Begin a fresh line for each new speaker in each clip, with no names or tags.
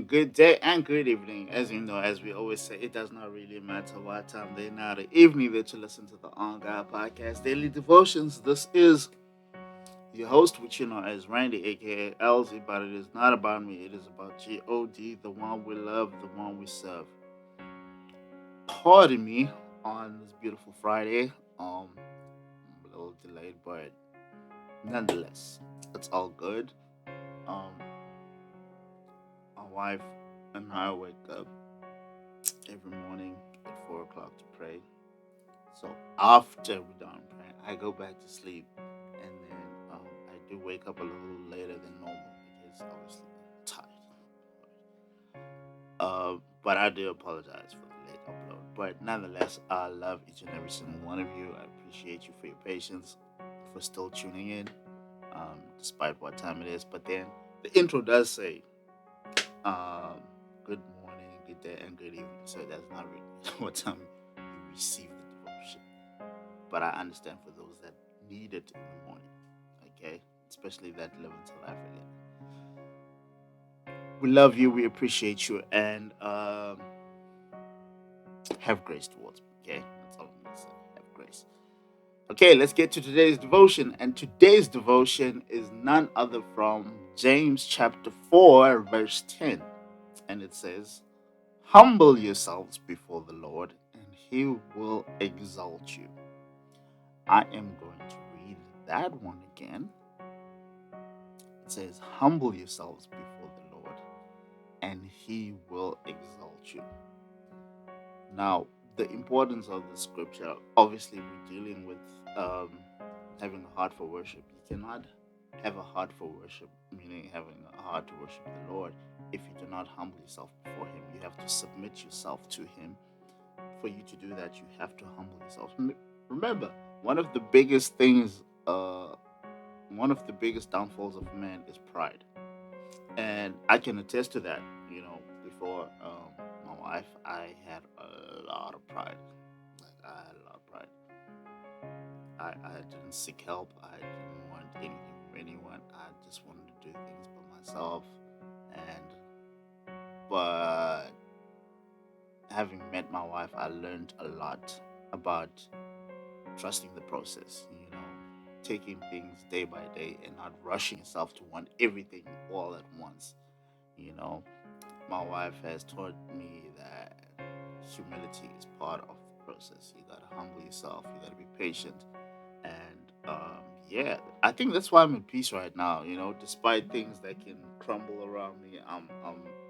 good day, and good evening. As you know, as we always say, it does not really matter what time, day, night, or evening that you listen to the On God Podcast Daily Devotions. This is your host, which you know as Randy, aka LZ, but it is not about me. It is about God, the one we love, the one we serve. Pardon me on this beautiful Friday. I'm a little delayed, but nonetheless, it's all good. Um, my wife and I wake up every morning at 4 o'clock to pray. So after we're done praying, I go back to sleep, and then I do wake up a little later than normal because obviously I'm tired. But I do apologize for the late upload. But nonetheless, I love each and every single one of you. I appreciate you for your patience, for still tuning in, despite what time it is. But then the intro does say, um, "Good morning, good day, and good evening." So that's not really what time you receive the devotion. But I understand for those that need it in the morning, okay? Especially that live in South Africa. We love you, we appreciate you, and have grace towards me, okay? That's all I'm gonna say. Have grace. Okay, let's get to today's devotion. And today's devotion is none other from James chapter 4, verse 10. And it says, "Humble yourselves before the Lord, and he will exalt you." I am going to read that one again. It says, "Humble yourselves before the Lord, and he will exalt you." Now, the importance of the scripture, obviously, we're dealing with um, having a heart for worship. You cannot have a heart for worship, meaning having a heart to worship the Lord, if you do not humble yourself before him. You have to submit yourself to him. For you to do that, you have to humble yourself. Remember, one of the biggest things, one of the biggest downfalls of man is pride, and I can attest to that. You know, before my wife, I had a lot of pride. Like I had a lot of pride. I didn't seek help. I didn't want anything from anyone. I just wanted to do things by myself. And but having met my wife, I learned a lot about trusting the process. You know, taking things day by day and not rushing yourself to want everything all at once. You know, my wife has taught me that humility is part of the process. You gotta humble yourself. You gotta be patient, and yeah, I think that's why I'm in peace right now. You know, despite things that can crumble around me, I'm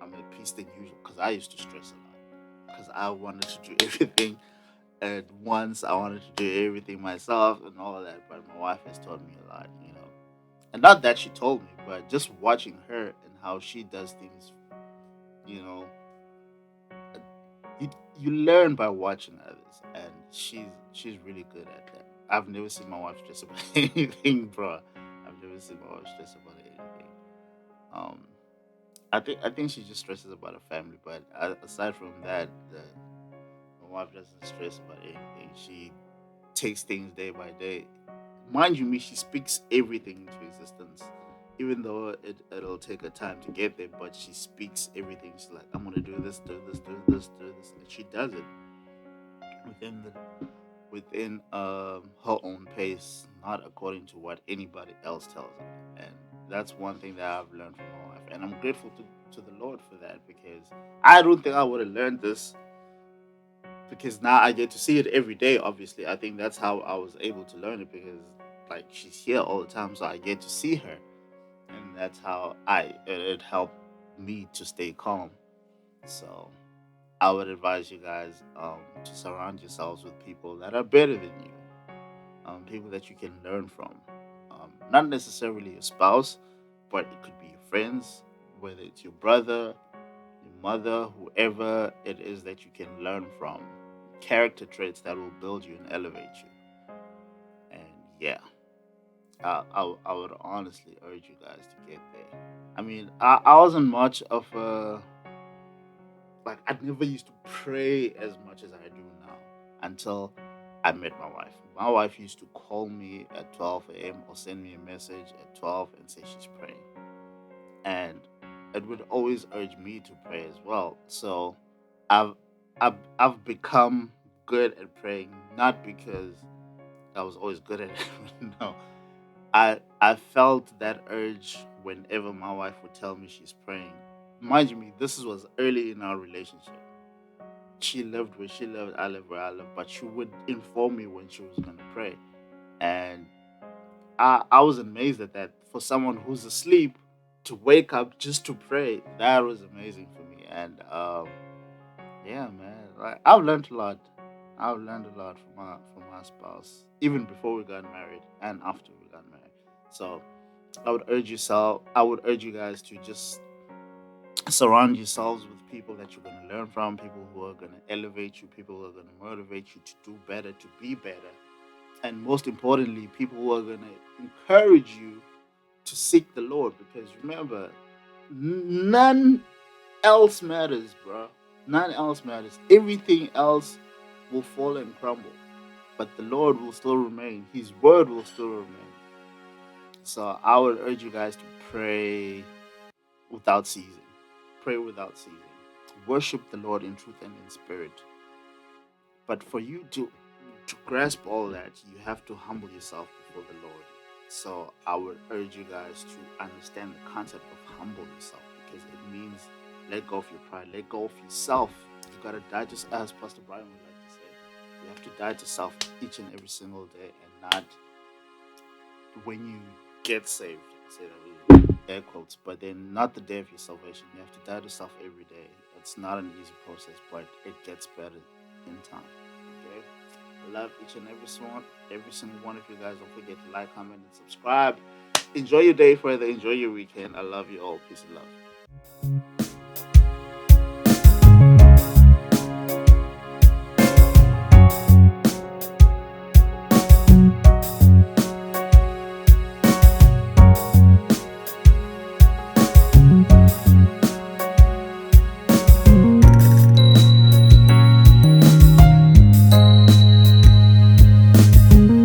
at peace than usual because I used to stress a lot because I wanted to do everything at once. I wanted to do everything myself and all of that. But my wife has taught me a lot. You know, and not that she told me, but just watching her and how she does things. You know, you you learn by watching others, and she's really good at that. I've never seen my wife stress about anything, bro. I've never seen my wife stress about anything. Um, I think she just stresses about her family, but aside from that, my wife doesn't stress about anything. She takes things day by day. Mind you, me, she speaks everything into existence. Even though it'll take her time to get there, but she speaks everything. She's like, "I'm gonna do this, do this, do this, do this," and she does it within her own pace, not according to what anybody else tells her. And that's one thing that I've learned from my wife, and I'm grateful to the Lord for that because I don't think I would have learned this because now I get to see it every day. Obviously, I think that's how I was able to learn it because like she's here all the time, so I get to see her, and that's how it helped me to stay calm. So I would advise you guys to surround yourselves with people that are better than you, people that you can learn from. Not necessarily your spouse, but it could be your friends, whether it's your brother, your mother, whoever it is that you can learn from. Character traits that will build you and elevate you. And yeah, I would honestly urge you guys to get there. I mean, I wasn't much of a like I never used to pray as much as I do now until I met my wife. My wife used to call me at 12 a.m. or send me a message at 12 and say she's praying. And it would always urge me to pray as well. So I've I've become good at praying, not because I was always good at it. No, I felt that urge whenever my wife would tell me she's praying. Mind you, me, this was early in our relationship. She lived where she lived, I lived where I lived, but she would inform me when she was gonna pray, and I was amazed at that. For someone who's asleep to wake up just to pray, that was amazing for me. And yeah, man, like I've learned a lot. I've learned a lot from my spouse, even before we got married and after we got married. So I would urge you guys to just surround yourselves with people that you're going to learn from, people who are going to elevate you, people who are going to motivate you to do better, to be better, and most importantly, people who are going to encourage you to seek the Lord. Because remember, none else matters, bro. None else matters. Everything else will fall and crumble, but the Lord will still remain. His word will still remain. So I would urge you guys to pray without ceasing. Pray without ceasing. Worship the Lord in truth and in spirit. But for you to grasp all that, you have to humble yourself before the Lord. So I would urge you guys to understand the concept of humble yourself, because it means let go of your pride, let go of yourself. You gotta die to, as Pastor Brian would like to say, you have to die to self each and every single day, and not when you get saved. I say that with air quotes, but then not the day of your salvation. You have to die to self every day. It's not an easy process, but it gets better in time. Okay. I love each and every single one of you guys. Don't forget to like, comment, and subscribe. Enjoy your day further. Enjoy your weekend. I love you all. Peace and love.